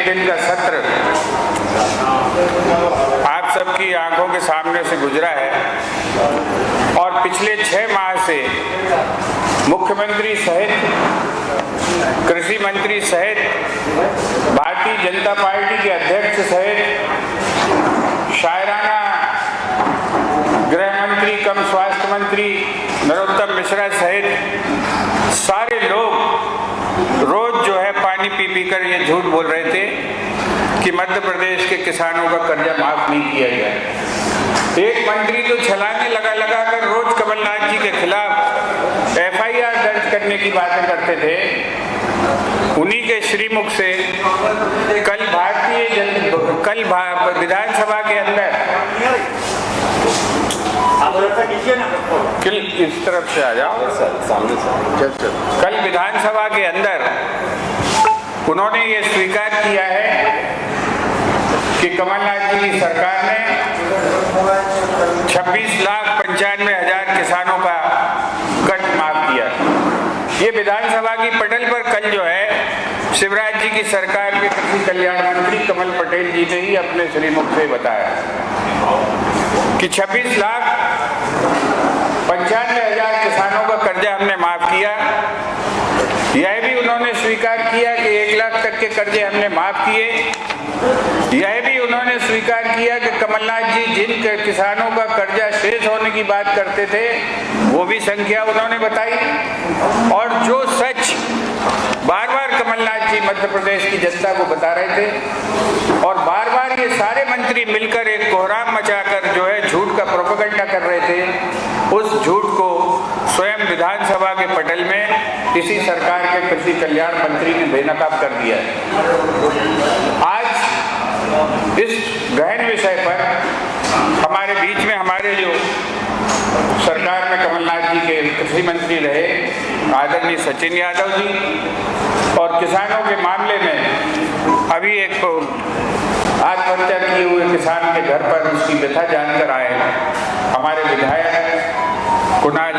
दिन का सत्र आप सबकी आंखों के सामने से गुजरा है और पिछले 6 माह से मुख्यमंत्री सहित, कृषि मंत्री सहित, भारतीय जनता पार्टी के अध्यक्ष सहित, शायराना गृह मंत्री कम स्वास्थ्य मंत्री नरोत्तम मिश्रा सहित सारे लोग रोज जो है पानी पी पी कर ये झूठ बोल रहे थे कि मध्य प्रदेश के किसानों का कर्जा माफ नहीं किया गया। एक मंत्री तो छलांगे लगा लगा कर रोज कमलनाथ जी के खिलाफ FIR दर्ज करने की बातें करते थे। उन्हीं के श्रीमुख से कल विधानसभा के अंदर इस तरफ से आ जाओ सामने से। कल विधानसभा के अंदर उन्होंने ये स्वीकार किया है कि कमलनाथ जी की सरकार ने 26,95,000 किसानों का कर्ज माफ किया। ये विधानसभा की पटल पर कल जो है शिवराज जी की सरकार के कृषि कल्याण मंत्री कमल पटेल जी ने ही अपने श्रीमुख से बताया कि 26,95,000 किसानों का कर्जा हमने माफ किया। यह भी उन्होंने स्वीकार किया कि 1 लाख तक के कर्जे हमने माफ किए। यह भी उन्होंने स्वीकार किया कि कमलनाथ जी जिन किसानों का कर्जा शेष होने की बात करते थे वो भी संख्या उन्होंने बताई। और जो सच बार बार कमलनाथ जी मध्य प्रदेश की जनता को बता रहे थे और बार बार ये सारे मंत्री मिलकर एक कोहराम मचाकर जो है झूठ का प्रोपेगेंडा कर रहे थे, उस झूठ को स्वयं विधानसभा के पटल में इसी सरकार के कृषि कल्याण मंत्री ने बेनकाब कर दिया है। आज इस गहन विषय पर हमारे बीच में हमारे जो सरकार में कमलनाथ जी के कृषि मंत्री रहे आदरणीय सचिन यादव जी और किसानों के मामले में अभी एक आत्महत्या किए हुए किसान के घर पर उसकी व्यथा जानकर आए हमारे विधायक कुणाल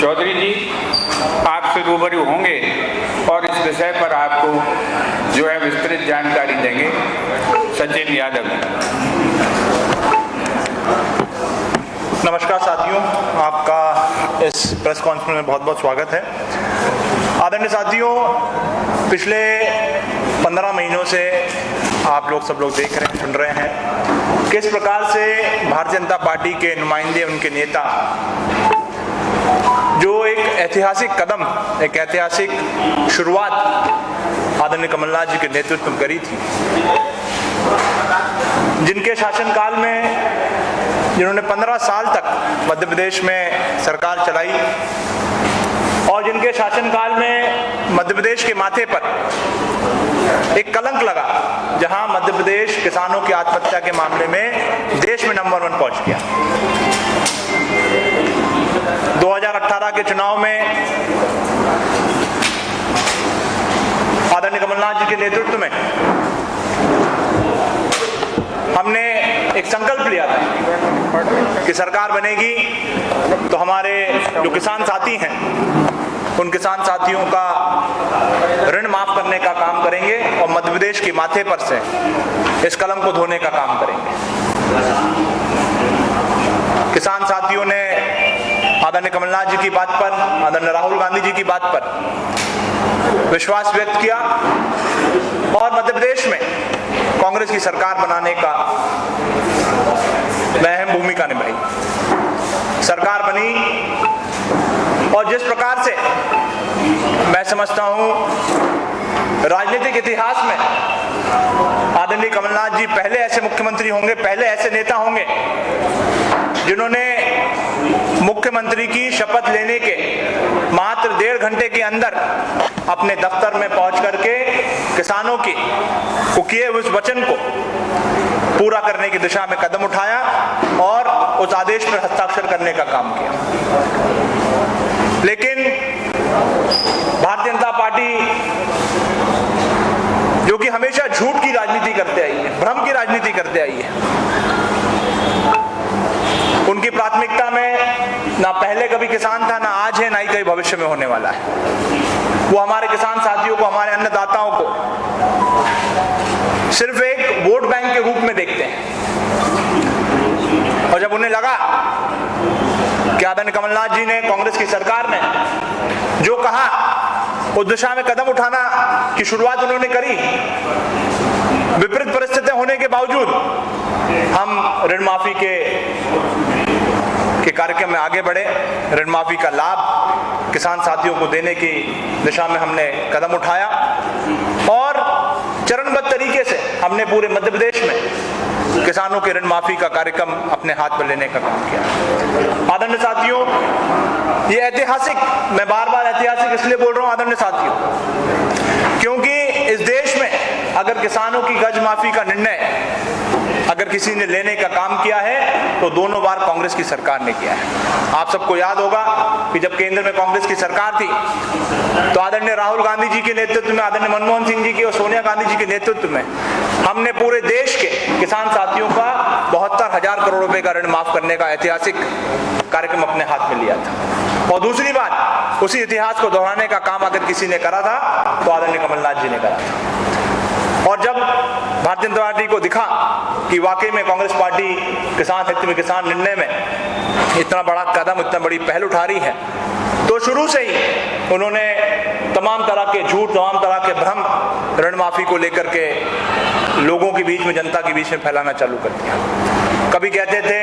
चौधरी जी आपसे रूबरू होंगे और इस विषय पर आपको जो है विस्तृत जानकारी देंगे। सचिन यादव। नमस्कार साथियों, आपका इस प्रेस कॉन्फ्रेंस में बहुत बहुत स्वागत है। आदरणीय साथियों, पिछले 15 महीनों से आप लोग सब लोग देख रहे हैं, सुन रहे हैं किस प्रकार से भारतीय जनता पार्टी के नुमाइंदे, उनके नेता जो एक ऐतिहासिक कदम, एक ऐतिहासिक शुरुआत आदरणीय कमलनाथ जी के नेतृत्व में करी थी, जिनके शासनकाल में जिन्होंने 15 साल तक मध्य प्रदेश में सरकार चलाई और जिनके शासनकाल में मध्य प्रदेश के माथे पर एक कलंक लगा, जहां मध्य प्रदेश किसानों की आत्महत्या के मामले में देश में नंबर 1 पहुंच गया। 2018 के चुनाव में आदरणीय कमलनाथ जी के नेतृत्व में हमने एक संकल्प लिया था कि सरकार बनेगी तो हमारे जो किसान साथी हैं उन किसान साथियों का ऋण माफ करने का काम करेंगे और मध्य प्रदेश के माथे पर से इस कलम को धोने का काम करेंगे। किसान साथियों ने आदरणीय कमलनाथ जी की बात पर, आदरणीय राहुल गांधी जी की बात पर विश्वास व्यक्त किया और मध्य प्रदेश में कांग्रेस की सरकार बनाने का अहम भूमिका निभाई। सरकार बनी और जिस प्रकार से मैं समझता हूं राजनीतिक इतिहास में आदरणीय कमलनाथ जी पहले ऐसे मुख्यमंत्री होंगे, पहले ऐसे नेता होंगे जिन्होंने मुख्यमंत्री की शपथ लेने के मात्र 1.5 घंटे के अंदर अपने दफ्तर में पहुंच करके किसानों की को किए उस वचन को पूरा करने की दिशा में कदम उठाया और उस आदेश पर हस्ताक्षर करने का काम किया। लेकिन भारतीय जनता पार्टी जो कि हमेशा झूठ की राजनीति करते आई है, भ्रम की राजनीति करते आई है, उनकी प्राथमिकता में ना पहले कभी किसान था, ना आज है, ना ही कभी भविष्य में होने वाला है। वो हमारे किसान साथियों को, हमारे अन्नदाताओं को सिर्फ एक वोट बैंक के रूप में देखते हैं। और जब उन्हें लगा कि आदरणीय कमलनाथ जी ने, कांग्रेस की सरकार ने जो कहा उस दिशा में कदम उठाना की शुरुआत उन्होंने करी, विपरीत परिस्थितियां होने के बावजूद हम ऋण माफी के कार्यक्रम में आगे बढ़े। ऋण माफी का लाभ किसान साथियों को देने की दिशा में हमने कदम उठाया और चरणबद्ध तरीके से हमने पूरे मध्य प्रदेश में किसानों के ऋण माफी का कार्यक्रम अपने हाथ में लेने का काम किया। आदरणीय साथियों, ये ऐतिहासिक, मैं बार बार ऐतिहासिक इसलिए बोल रहा हूं आदरणीय साथियों, क्योंकि इस देश में अगर किसानों की कर्ज माफी का निर्णय अगर किसी ने लेने का काम किया है तो दोनों बार कांग्रेस की सरकार ने किया है। आप सबको याद होगा कि जब केंद्र में कांग्रेस की सरकार थी तो आदरणीय राहुल गांधी जी के नेतृत्व में, आदरणीय मनमोहन सिंह जी के और सोनिया गांधी जी के नेतृत्व में हमने पूरे देश के किसान साथियों का 72,000 करोड़ रुपए का ऋण माफ करने का ऐतिहासिक कार्यक्रम अपने हाथ में लिया था। और दूसरी बात, उसी इतिहास को दोहराने का काम अगर किसी ने करा था तो आदरणीय कमलनाथ जी ने करा था। और जब भारतीय जनता पार्टी को दिखा कि वाकई में कांग्रेस पार्टी किसान हित में, किसान निर्णय में इतना बड़ा कदम, इतना बड़ी पहल उठा रही है, तो शुरू से ही उन्होंने तमाम तरह के झूठ, तमाम तरह के भ्रम ऋण माफी को लेकर के लोगों के बीच में, जनता के बीच में फैलाना चालू कर दिया। कभी कहते थे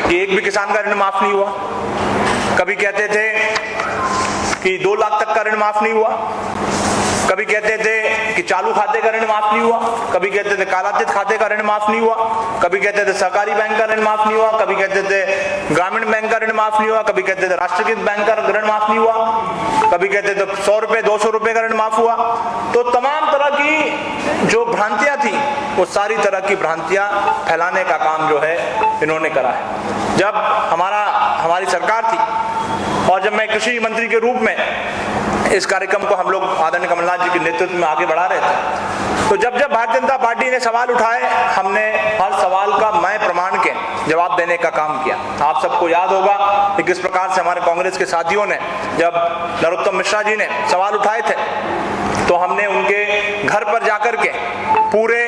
कि एक भी किसान का ऋण माफ नहीं हुआ, कभी कहते थे कि 2 लाख तक का ऋण माफ नहीं हुआ, कभी कहते थे कि चालू खाते का ऋण माफ नहीं हुआ, कभी कहते थे कालातीत खाते का ऋण माफ नहीं हुआ, कभी कहते थे सहकारी बैंक का ऋण माफ नहीं हुआ, कभी कहते थे ग्रामीण बैंक का ऋण माफ नहीं हुआ, कभी कहते थे राष्ट्रीयकृत बैंक का ऋण माफ नहीं हुआ, कभी कहते थे 100 रुपए 200 रुपए का ऋण माफ हुआ। तो तमाम तरह की जो भ्रांतियां थी वो सारी तरह की भ्रांतियां फैलाने का काम जो है इन्होंने करा है। जब हमारी सरकार थी और जब मैं कृषि मंत्री के रूप में इस कार्यक्रम को हम लोग आदरणीय कमलनाथ जी के नेतृत्व में आगे बढ़ा रहे थे, तो जब भारतीय जनता पार्टी ने सवाल उठाए, हमने हर सवाल का मैं प्रमाण के जवाब देने का काम किया। आप सबको याद होगा कि किस प्रकार से हमारे कांग्रेस के साथियों ने, जब नरोत्तम मिश्रा जी ने सवाल उठाए थे, तो हमने उनके घर पर जाकर के पूरे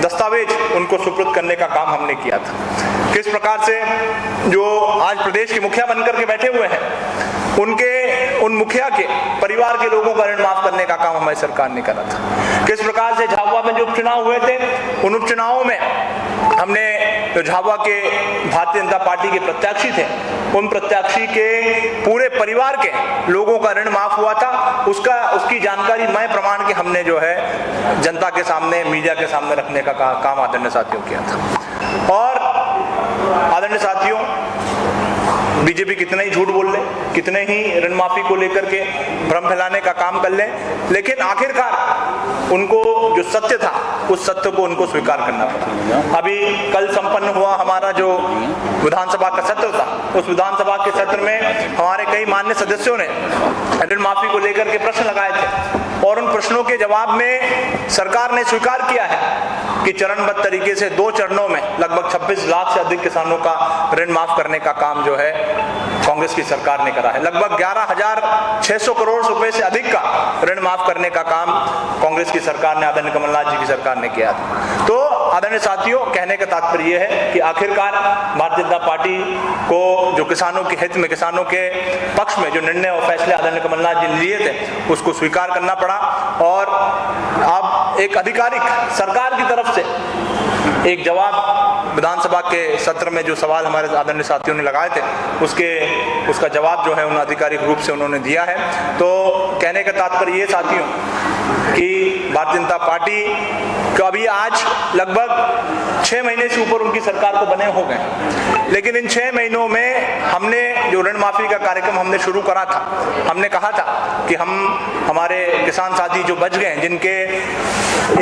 दस्तावेज उनको सुपुर्द करने का काम हमने किया था। किस प्रकार से जो आज प्रदेश के मुखिया बनकर के बैठे हुए हैं, उन मुखिया के परिवार के लोगों का ऋण माफ करने का काम हमारी सरकार ने करा था। किस प्रकार से झाबुआ में जो उपचुनाव हुए थे, उन उपचुनावों में हमने जो झाबुआ के भारतीय जनता पार्टी के प्रत्याशी थे, उन प्रत्याशी के पूरे परिवार के लोगों का ऋण माफ हुआ था। उसकी जानकारी मैं प्रमाण के हमने जो है जनता के सामने, मीडिया के सामने रखने का काम आदरणीय साथियों किया था। और आदरणीय साथियों, बीजेपी कितना ही झूठ बोल ले, कितने ही ऋण माफी को लेकर के भ्रम फैलाने का काम कर ले, लेकिन आखिरकार उनको जो सत्य था उस सत्य को उनको स्वीकार करना पड़ा। अभी कल संपन्न हुआ हमारा जो विधानसभा का सत्र था, उस विधानसभा के सत्र में हमारे कई मान्य सदस्यों ने ऋण माफी को लेकर के प्रश्न लगाए थे और उन प्रश्नों के जवाब में सरकार ने स्वीकार किया है कि चरणबद्ध तरीके से 2 चरणों में लगभग 26 लाख से अधिक किसानों का ऋण माफ करने का काम जो है कांग्रेस की सरकार ने करा है। लगभग 11,600 करोड़ रुपए से अधिक का ऋण माफ करने का काम कांग्रेस की सरकार ने, आदरणीय कमलनाथ जी की सरकार ने किया था। तो आदरणीय साथियों, कहने का तात्पर्य यह है कि आखिरकार भारतीय जनता पार्टी को जो किसानों के हित में, किसानों के पक्ष में जो निर्णय और फैसले आदरणीय कमलनाथ जी ने लिए थे, उसको स्वीकार करना पड़ा। और अब एक आधिकारिक सरकार की तरफ से एक जवाब विधानसभा के सत्र में जो सवाल हमारे आदरणीय साथियों ने लगाए थे, उसका जवाब जो है उन आधिकारिक रूप से उन्होंने दिया है। तो कहने का तात्पर्य ये साथियों कि भारतीय जनता पार्टी को अभी आज लगभग 6 महीने से ऊपर उनकी सरकार को बने हो गए, लेकिन इन 6 महीनों में हमने जो ऋण माफी का कार्यक्रम हमने शुरू करा था, हमने कहा था कि हमारे किसान साथी जो बच गए, जिनके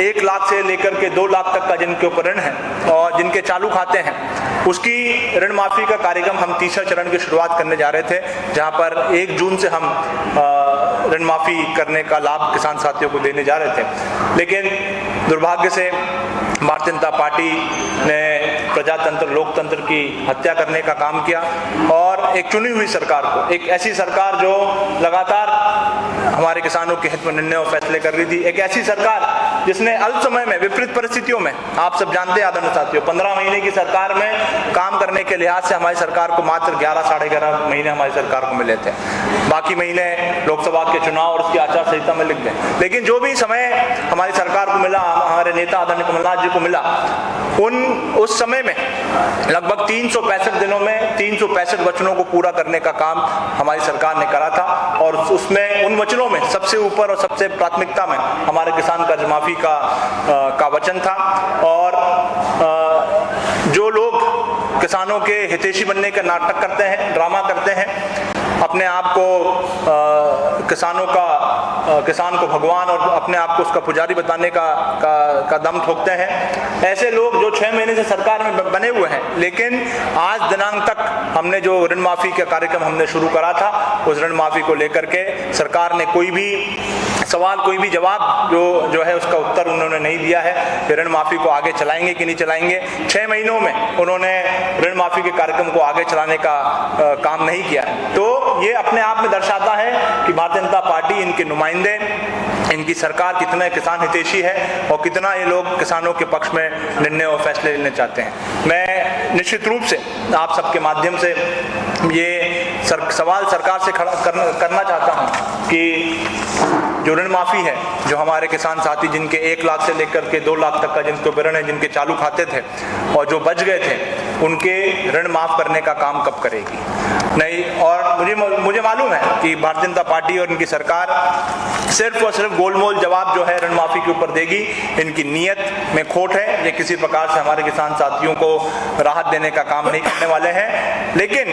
1 लाख से लेकर के 2 लाख तक का जिनके ऊपर ऋण है और जिनके चालू खाते हैं, उसकी ऋण माफी का कार्यक्रम हम तीसरा चरण की शुरुआत करने जा रहे थे, जहां पर 1 जून से हम ऋण माफी करने का लाभ किसान साथियों को देने जा रहे थे। लेकिन दुर्भाग्य से भारतीय जनता पार्टी ने प्रजातंत्र लोकतंत्र की हत्या करने का काम किया और एक चुनी हुई सरकार को, एक ऐसी सरकार जो लगातार हमारे किसानों के हित में निर्णय और फैसले कर रही थी, एक ऐसी सरकार जिसने अल्प समय में विपरीत परिस्थितियों में, आप सब जानते हैं आदरणीय साथियों, 15 महीने की सरकार में काम करने के लिहाज से हमारी सरकार को मात्र 11 साढ़े 11 महीने हमारी सरकार को मिले थे, बाकी महीने लोकसभा के चुनाव और उसकी आचार संहिता में लिख दें। लेकिन जो भी समय हमारी सरकार को मिला, हमारे नेता आदरणीय कमलनाथ जी को मिला, उस समय में लगभग 365 दिनों में 365 वचनों को पूरा करने का काम हमारी सरकार ने करा था और उसमें उन वचनों में सबसे ऊपर और सबसे प्राथमिकता में हमारे किसान कर्ज माफी का वचन था। और जो लोग किसानों के हितैषी बनने का नाटक करते हैं, ड्रामा करते हैं, अपने आप को किसान को भगवान और अपने आप को उसका पुजारी बताने का दम ठोकते हैं, ऐसे लोग जो 6 महीने से सरकार में बने हुए हैं, लेकिन आज दिनांक तक हमने जो ऋण माफी का कार्यक्रम हमने शुरू करा था, उस ऋण माफी को लेकर के सरकार ने कोई भी सवाल, कोई भी जवाब जो है उसका उत्तर उन्होंने नहीं दिया है कि ऋण माफी को आगे चलाएंगे कि नहीं चलाएंगे। 6 महीनों में उन्होंने ऋण माफी के कार्यक्रम को आगे चलाने का काम नहीं किया। तो ये अपने आप में दर्शाता है कि भारतीय जनता पार्टी, इनके नुमाइंदे, इनकी सरकार कितने किसान हितैषी है और कितना ये लोग किसानों के पक्ष में निर्णय और फैसले लेने चाहते हैं। मैं निश्चित रूप से आप सबके माध्यम से ये सवाल सरकार से करना चाहता हूँ कि जो ऋण माफी है, जो हमारे किसान साथी जिनके 1 लाख से लेकर के 2 लाख तक का जिनको ऋण है, जिनके चालू खाते थे और जो बच गए थे, उनके ऋण माफ करने का काम कब करेगी? नहीं। और मुझे मालूम है कि भारतीय जनता पार्टी और इनकी सरकार सिर्फ और सिर्फ गोलमोल जवाब जो है ऋण माफी के ऊपर देगी। इनकी नीयत में खोट है, ये किसी प्रकार से हमारे किसान साथियों को राहत देने का काम नहीं करने वाले हैं। लेकिन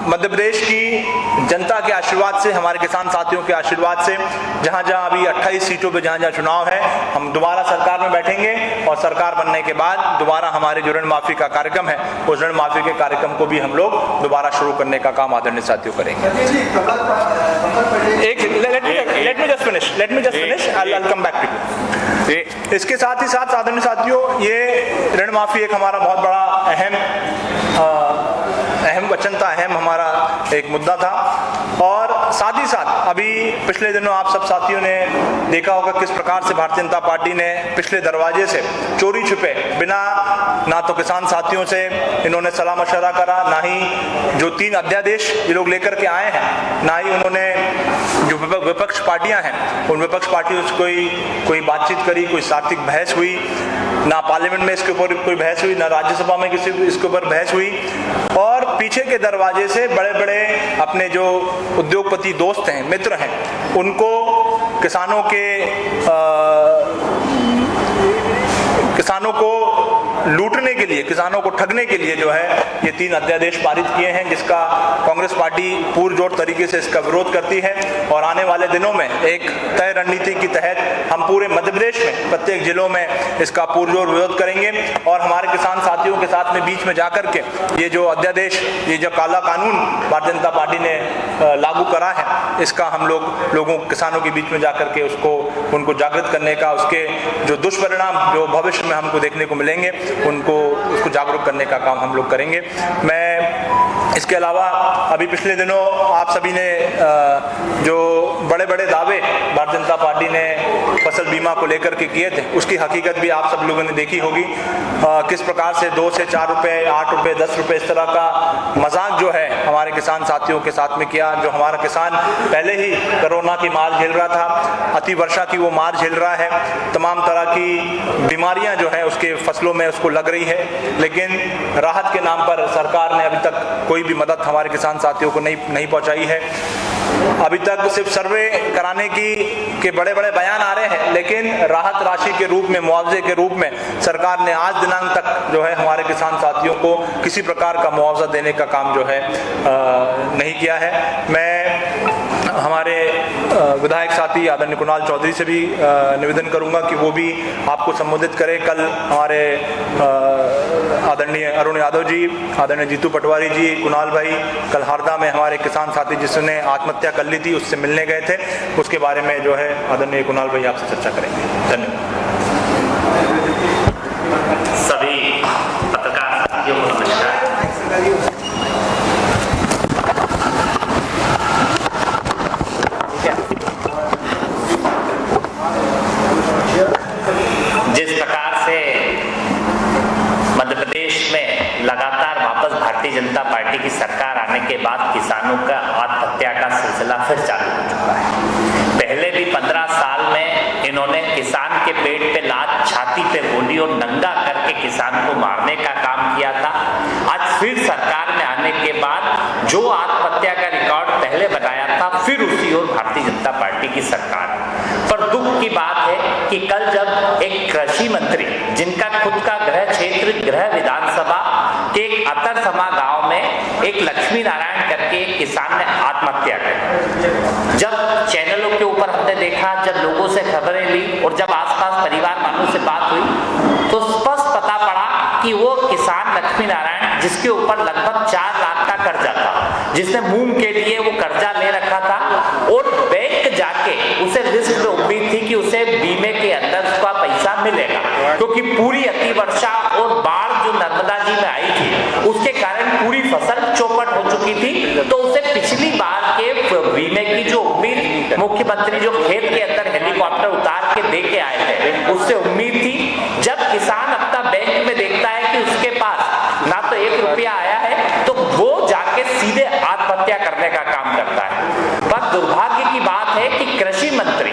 मध्य प्रदेश की जनता के आशीर्वाद से, हमारे किसान साथियों के आशीर्वाद से, जहां जहां अभी 28 सीटों पे जहां चुनाव है, हम दोबारा सरकार में बैठेंगे और सरकार बनने के बाद दोबारा हमारे जो ऋण माफी का कार्यक्रम है, उस ऋण माफी के कार्यक्रम को भी हम लोग दोबारा शुरू करने का काम आदरणीय साथियों करेंगे। Let me just finish, I'll come back to you। इसके साथ ही साथ आदरणीय साथियों, ये ऋण माफी एक हमारा बहुत बड़ा अहम वचन था, अहम हमारा एक मुद्दा था। और साथ ही साथ अभी पिछले दिनों आप सब साथियों ने देखा होगा किस प्रकार से भारतीय जनता पार्टी ने पिछले दरवाजे से चोरी छुपे, बिना ना तो किसान साथियों से इन्होंने सलाह मशवरा करा, ना ही जो 3 अध्यादेश ये लोग लेकर के आए हैं, ना ही उन्होंने जो विपक्ष पार्टियां हैं उन विपक्ष पार्टियों से कोई बातचीत करी, कोई सार्थक बहस हुई, ना पार्लियामेंट में इसके ऊपर कोई बहस हुई, ना राज्यसभा में किसी इसके ऊपर बहस हुई। और पीछे के दरवाजे से बड़े बड़े अपने जो उद्योगपति दोस्त हैं, मित्र हैं, उनको किसानों को लूटने के लिए, किसानों को ठगने के लिए जो है ये 3 अध्यादेश पारित किए हैं, जिसका कांग्रेस पार्टी पुरजोर तरीके से इसका विरोध करती है। और आने वाले दिनों में एक तय रणनीति के तहत हम पूरे मध्य प्रदेश में प्रत्येक जिलों में इसका पुरजोर विरोध करेंगे और हमारे किसान साथियों के साथ में बीच में जाकर के ये जो अध्यादेश, ये जो काला कानून भारतीय जनता पार्टी ने लागू करा है, इसका हम लोगों किसानों के बीच में जाकर के उनको जागृत करने का, उसके जो दुष्परिणाम जो भविष्य में हमको देखने को मिलेंगे, उसको जागरूक करने का काम हम लोग करेंगे। मैं इसके अलावा अभी पिछले दिनों आप सभी ने जो बड़े बड़े दावे भारतीय जनता पार्टी ने फसल बीमा को लेकर के किए थे, उसकी हकीकत भी आप सब लोगों ने देखी होगी। किस प्रकार से 2 से 4 रुपए, 8 रुपए, 10 रुपए इस तरह का मजाक जो है हमारे किसान साथियों के साथ में किया। जो हमारा किसान पहले ही कोरोना की मार झेल रहा था, अति वर्षा की वो मार झेल रहा है, तमाम तरह की बीमारियां जो है उसके फसलों में उसको लग रही है, लेकिन राहत के नाम पर सरकार ने अभी तक कोई भी मदद हमारे किसान साथियों को नहीं पहुंचाई है। अभी तक सिर्फ सर्वे कराने के बड़े बड़े बयान आ रहे हैं, लेकिन राहत राशि के रूप में, मुआवजे के रूप में सरकार ने आज दिनांक तक जो है हमारे किसान साथियों को किसी प्रकार का मुआवजा देने का काम जो है नहीं किया है। मैं हमारे विधायक साथी आदरणीय कुणाल चौधरी से भी निवेदन करूंगा कि वो भी आपको संबोधित करें। कल हमारे आदरणीय अरुण यादव जी, आदरणीय जीतू पटवारी जी, कुणाल भाई कल हरदा में हमारे किसान साथी जिसने आत्महत्या कर ली थी उससे मिलने गए थे, उसके बारे में जो है आदरणीय कुणाल भाई आपसे चर्चा करेंगे। धन्यवाद। सभी प्रकार से मध्य प्रदेश में लगातार वापस भारतीय जनता पार्टी की सरकार आने के बाद किसानों का आत्महत्या का सिलसिला फिर चालू हो चुका है। पहले भी 15 साल में इन्होंने किसान के पेट पे लात, छाती पे गोली और नंगा करके किसान को मारने का काम किया था। आज फिर सरकार में आने के बाद जो आत्महत्या का रिकॉर्ड पहले बनाया था, फिर उसी ओर भारतीय जनता पार्टी की सरकार। पर दुख की बात है कि कल जब एक कृषि मंत्री, जिनका खुद का गृह क्षेत्र गृह विधानसभा के एक अतरसमा गांव में एक लक्ष्मी नारायण करके एक किसान ने आत्महत्या की, जब चैनलों के ऊपर हमने देखा, जब लोगों से खबरें ली और जब आसपास परिवार वालों से बात हुई, तो स्पष्ट पता पड़ा कि वो किसान लक्ष्मी नारायण, जिसके ऊपर लगभग 4 लाख का कर्जा था, जिसने मूंग के लिए वो कर्जा ले रखा था और बैंक जाके उसे रिस्क में उम्मीद थी कि उसे बीमे के अंदर उसका पैसा मिलेगा, क्योंकि पूरी अतिवर्षा और बाढ़ जो नर्मदा जी में आई थी उसके कारण पूरी फसल चौपट हो चुकी थी। तो उसे पिछली बार के बीमे की जो उम्मीद मुख्यमंत्री जो खेत के अंदर हेलीकॉप्टर उतार के दे के आए थे, उससे उम्मीद थी। जब किसान अपना बैंक में देखता है कि उसके पास ना तो 1 रुपया आया है, तो वो जाके सीधे आत्महत्या करने का काम करता है। पर दुर्भाग्य की बात है कि कृषि मंत्री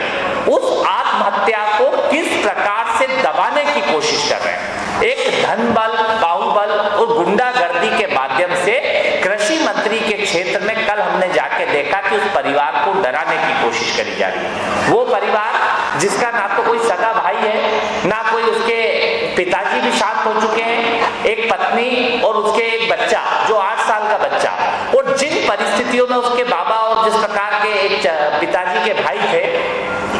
उस आत्महत्या को किस प्रकार से दबाने की कोशिश कर रहे हैं। एक धनबल, बाहुबल और गुंडागर्दी के माध्यम से कृषि मंत्री के क्षेत्र में कल हमने जाके देखा कि उस परिवार को डराने की कोशिश करी जा रही है। वो परिवार जिसका ना तो कोई सगा भाई है, ना कोई उसके पिताजी भी शांत हो चुके हैं, एक पत्नी और उसके एक बच्चा जो 8 साल का बच्चा, और जिन परिस्थितियों में उसके बाबा और जिस प्रकार के एक पिताजी के भाई थे,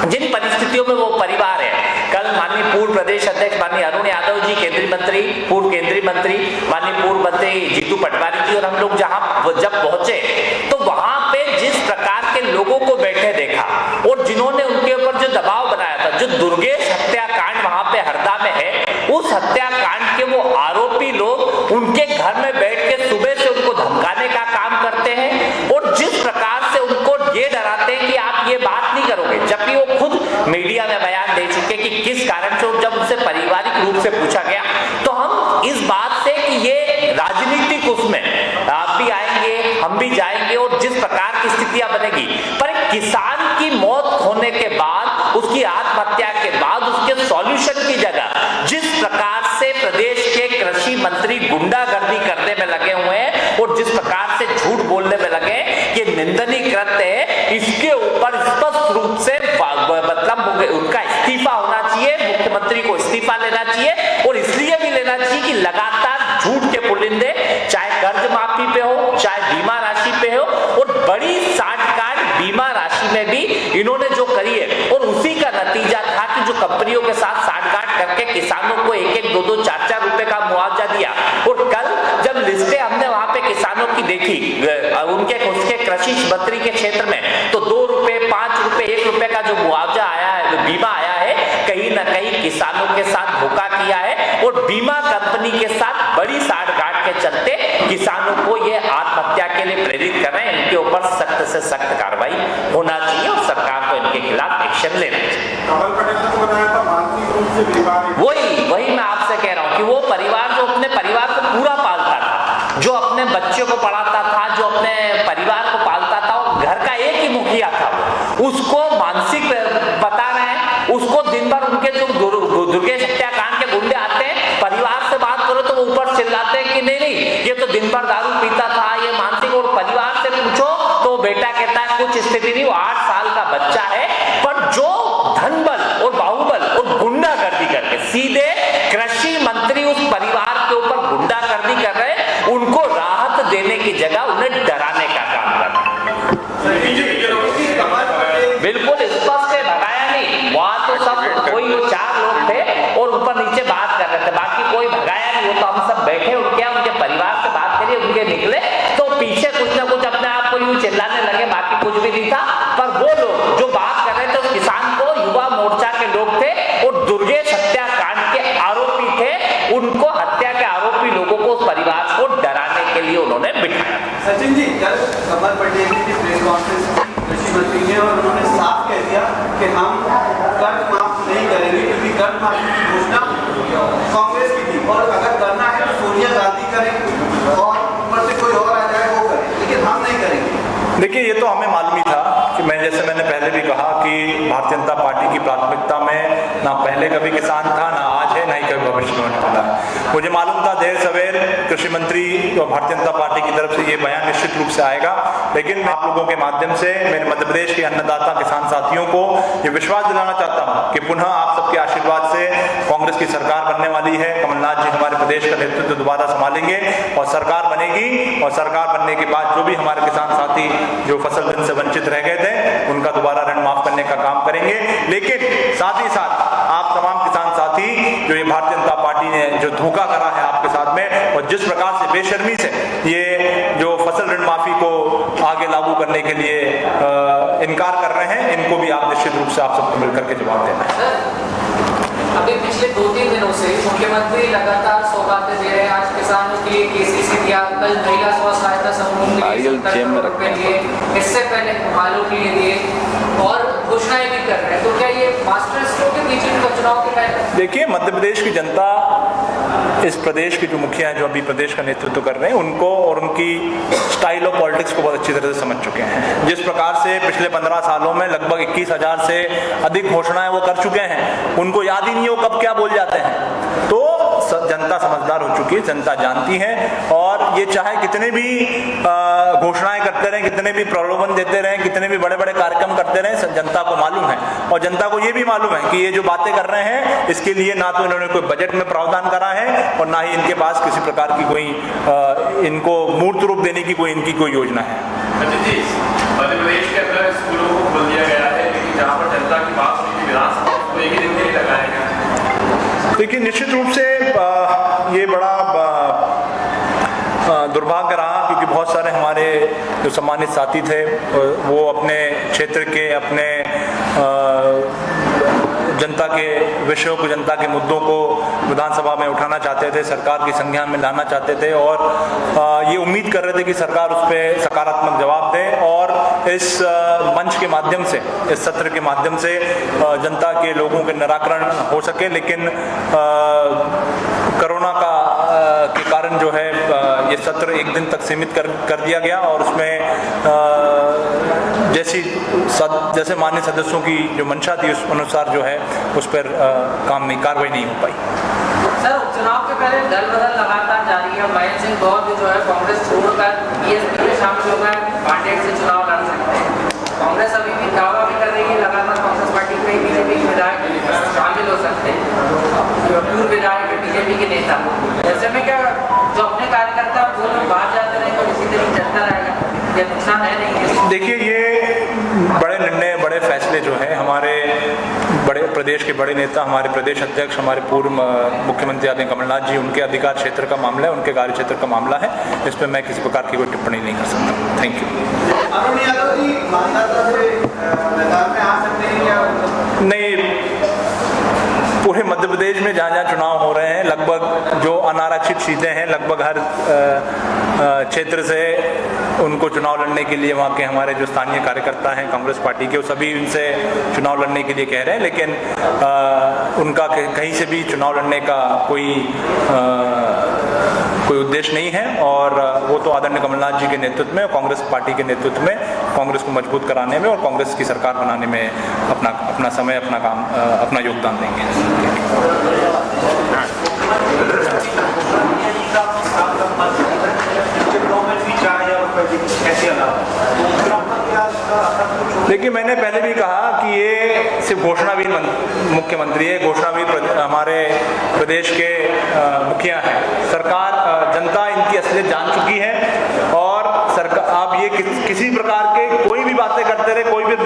जिन परिस्थितियों में वो परिवार है। कल माननीय पूर्व प्रदेश अध्यक्ष माननीय अरुण यादव जी, केंद्रीय मंत्री, पूर्व केंद्रीय मंत्री माननीय पूर्व मंत्री जीतू पटवारी जी और हम लोग जब पहुंचे तो वहां पे जिस प्रकार के लोगों को बैठे देखा और जिन्होंने उनके ऊपर जो दबाव बनाया था, जो दुर्गेश हत्याकांड वहां पे हरदा में है, उस हत्याकांड के वो आरोपी लोग उनके घर में बैठ के सुबह से उनको धमकाने का काम करते हैं और जिस प्रकार से उनको ये डराते हैं कि आप ये बात नहीं करोगे, जबकि वो खुद मीडिया में बयान दे चुके कि किस कारण से। जब उनसे पारिवारिक रूप से पूछा गया तो हम इस बात से कि ये राजनीतिक उसमें आप भी आएंगे, हम भी जाएंगे और जिस प्रकार की स्थितियां बनेगी, पर किसान की मौत होने के बाद, उसकी आत्महत्या के बाद उसके सॉल्यूशन की जगह जिस प्रकार से प्रदेश के कृषि मंत्री गुंडागर्दी करने में लगे हुए हैं और जिस प्रकार से झूठ बोलने में लगे, ये निंदनीय कृत्य है। इसके ऊपर स्पष्ट रूप से मतलब उनका इस्तीफा होना चाहिए, मुख्यमंत्री को इस्तीफा लेना चाहिए और इसलिए भी लेना चाहिए कि लगातार झूठ के पुलिंदे, चाहे कर्ज माफी पे हो, चाहे बीमा राशि पे हो, और बड़ी साठगांठ बीमा राशि में भी इन्होंने जो करी है और उसी का नतीजा था कि जो कंपनियों के साथ साठगांठ करके किसानों को 1-1, 2-2, 4-4 रुपए का मुआवजा दिया। और कल जब लिस्टें हमने वहां पे किसानों की देखी उसके कृषि मंत्री के क्षेत्र में, तो 2 रुपए, 5 रुपए, 1 रुपए का जो मुआवजा आया है, बीमा आया है, कहीं ना कहीं किसानों के साथ धोखा किया है और बीमा कंपनी के साथ बड़ी साठगांठ के चलते किसानों को ये आत्महत्या के लिए प्रेरित कर रहे हैं। इनके ऊपर सख्त से सख्त कार्रवाई होना चाहिए और सरकार को इनके खिलाफ एक्शन लेना चाहिए। वही मैं आपसे कह रहा हूं कि वो परिवार जो अपने परिवार को पूरा पालता था, जो अपने बच्चों को पढ़ाता था, जो अपने परिवार को पालता था, घर का एक ही मुखिया था, उसको मानसिक बता रहे हैं, उसको दिन भर उनके जो दुर्गेश हत्याकांड के गुंडे आते हैं, परिवार से बात करो तो वो ऊपर चिल्लाते हैं कि नहीं ये तो दिन भर दारू पीता था, ये मानसिक। और परिवार से पूछो तो बेटा कहता है कुछ स्थिति नहीं, वो 8 साल का बच्चा है। पर जो धनबल और बाहुबल और गुंडागर्दी करके सीधे कृषि मंत्री उस परिवार के ऊपर गुंडागर्दी कर रहे हैं, उनको राहत देने की जगह उन्हें डराने का काम कर रहे हैं। बिल्कुल स्पष्ट है, भगाया नहीं, वहां तो सब कोई 4 लोग थे और ऊपर नीचे बात कर रहे थे, बाकी कोई भगाया नहीं। वो तो हम सब बैठे, उनके परिवार से बात करिए, उनके निकले तो पीछे कुछ ना कुछ अपने आप को यूं चिल्लाने लगे, बाकी कुछ भी नहीं था। पर वो लोग जो बात कर रहे थे उस किसान को युवा मोर्चा के लोग थे और दुर्गेश हत्याकांड के आरोपी थे, उनको हत्या के आरोपी लोगों को उस परिवार को डराने के लिए उन्होंने बिठाया। सचिन जी, कल कमल पटेल की प्रेस कॉन्फ्रेंस कृषि मंत्री ने और उन्होंने साफ कह दिया कि हम कर्ज माफ नहीं करेंगे, क्योंकि कर्ज माफी की घोषणा और अगर करना है तो सोनिया गांधी करें और ऊपर से कोई और आ जाए वो करे, लेकिन हम नहीं करेंगे। देखिए, ये तो हमें मालूम ही था कि जैसे मैंने पहले भी कहा कि भारतीय जनता पार्टी की प्राथमिकता में ना पहले कभी किसान था, ना आज है, ना ही कभी भविष्य में होने वाला है। मुझे मालूम था देर सवेर कृषि मंत्री और भारतीय जनता पार्टी की तरफ से ये बयान निश्चित रूप से आएगा, लेकिन मैं आप लोगों के माध्यम से मेरे मध्य प्रदेश के अन्नदाता किसान साथियों को ये विश्वास दिलाना चाहता हूँ कि पुनः आप सबके आशीर्वाद से कांग्रेस की सरकार बनने वाली है। कमलनाथ जी हमारे प्रदेश का नेतृत्व दोबारा संभालेंगे और सरकार बनेगी, और सरकार बनने के बाद जो भी हमारे किसान साथी जो फसल ऋण से वंचित रह गए थे उनका दोबारा ऋण माफ करने का काम करेंगे। लेकिन साथ ही साथ आप तमाम किसान साथी जो ये भारतीय जनता पार्टी ने जो धोखा करा है आपके साथ में, और जिस प्रकार से बेशर्मी से ये जो फसल ऋण माफी को आगे लागू करने के लिए इनकार कर रहे हैं, इनको भी आप निश्चित रूप से आप सबको मिलकर के जवाब देना है। अभी पिछले 2-3 दिनों से मुख्यमंत्री लगातार सौगातें दे रहे हैं। आज किसानों के लिए केसीसी दिया, कल महिला स्व सहायता समूह के लिए 70 करोड़ रुपए दिए, इससे पहले आलू के लिए दिए और घोषणाएं भी कर रहे हैं। तो क्या ये मास्टर स्ट्रोक के बीच में चुनाव के टाइम? देखिए, मध्य प्रदेश की जनता इस प्रदेश के जो मुखिया हैं जो अभी प्रदेश का नेतृत्व कर रहे हैं उनको और उनकी स्टाइल ऑफ पॉलिटिक्स को बहुत अच्छी तरह से समझ चुके हैं। जिस प्रकार से पिछले 15 सालों में लगभग 21,000 से अधिक घोषणाएं वो कर चुके हैं, उनको याद ही नहीं हो कब क्या बोल जाते हैं। तो जनता समझदार हो चुकी है, जनता जानती है, और ये चाहे कितने भी घोषणाएं करते रहें, कितने भी प्रलोभन देते रहें, कितने भी बड़े बड़े कार्यक्रम करते रहें, जनता को मालूम है। और जनता को ये भी मालूम है कि ये जो बातें कर रहे हैं इसके लिए ना तो इन्होंने कोई बजट में प्रावधान करा है और ना ही इनके पास किसी प्रकार की कोई इनको मूर्त रूप देने की इनकी कोई योजना है। मध्य प्रदेश के अंदर स्कूलों को खोल दिया गया है, लेकिन जहाँ पर जनता की बात हुई थी विधानसभा को एक ही दिन के लिए लगाया गया है। देखिए, निश्चित रूप से ये बड़ा दुर्भाग्य रहा, क्योंकि बहुत सारे हमारे जो सम्मानित साथी थे वो अपने क्षेत्र के अपने जनता के विषयों को, जनता के मुद्दों को विधानसभा में उठाना चाहते थे, सरकार की संज्ञान में लाना चाहते थे, और ये उम्मीद कर रहे थे कि सरकार उस पर सकारात्मक जवाब दे और इस मंच के माध्यम से, इस सत्र के माध्यम से जनता के लोगों के निराकरण हो सके। लेकिन कोरोना के कारण जो है ये सत्र एक दिन तक सीमित कर दिया गया, और उसमें जैसे मान्य सदस्यों की जो मंशा थी उस अनुसार जो है उस पर कार्रवाई नहीं हो पाई। सर, उपचुनाव के पहले दल बदल लगातार जारी है। महेंद्र सिंह गौर जो है कांग्रेस छोड़कर बीएसपी में शामिल हो गए, पार्टी से चुनाव लड़ सकते हैं। कांग्रेस अभी भी दावा भी कर रही है लगातार कांग्रेस पार्टी में बीजेपी के विधायक शामिल हो सकते हैं, पूर्व विधायक बीजेपी के नेता। ऐसे में क्या जो अपने कार्यकर्ता वो लोग बाहर जाते रहे तो इसी तरीके चलता रहेगा, ये नुकसान है नहीं? देखिए, ये बड़े निर्णय, बड़े फैसले जो हैं हमारे बड़े प्रदेश के बड़े नेता, हमारे प्रदेश अध्यक्ष, हमारे पूर्व मुख्यमंत्री आदरणीय कमलनाथ जी, उनके अधिकार क्षेत्र का मामला है, उनके कार्य क्षेत्र का मामला है। इस पर मैं किसी प्रकार की कोई टिप्पणी नहीं कर सकता। Thank you. अरुण यादव जी मतदाता से मैदान में आ सकते हैं या नहीं? पूरे मध्य प्रदेश में जहाँ जहाँ चुनाव हो रहे हैं, लगभग जो अनारक्षित सीटें हैं, लगभग हर क्षेत्र से उनको चुनाव लड़ने के लिए वहाँ के हमारे जो स्थानीय कार्यकर्ता हैं कांग्रेस पार्टी के, वो सभी उनसे चुनाव लड़ने के लिए कह रहे हैं, लेकिन उनका कहीं से भी चुनाव लड़ने का कोई उद्देश्य नहीं है। और वो तो आदरणीय कमलनाथ जी के नेतृत्व में और कांग्रेस पार्टी के नेतृत्व में कांग्रेस को मजबूत कराने में और कांग्रेस की सरकार बनाने में अपना समय, अपना काम, अपना योगदान देंगे। देखिए, मैंने पहले भी कहा कि ये सिर्फ घोषणावीर मुख्यमंत्री है, घोषणावीर हमारे प्रदेश के मुखिया हैं। सरकार, जनता इनकी असलियत जान चुकी है, और सरकार आप ये किसी प्रकार के कोई भी बातें करते रहे, कोई भी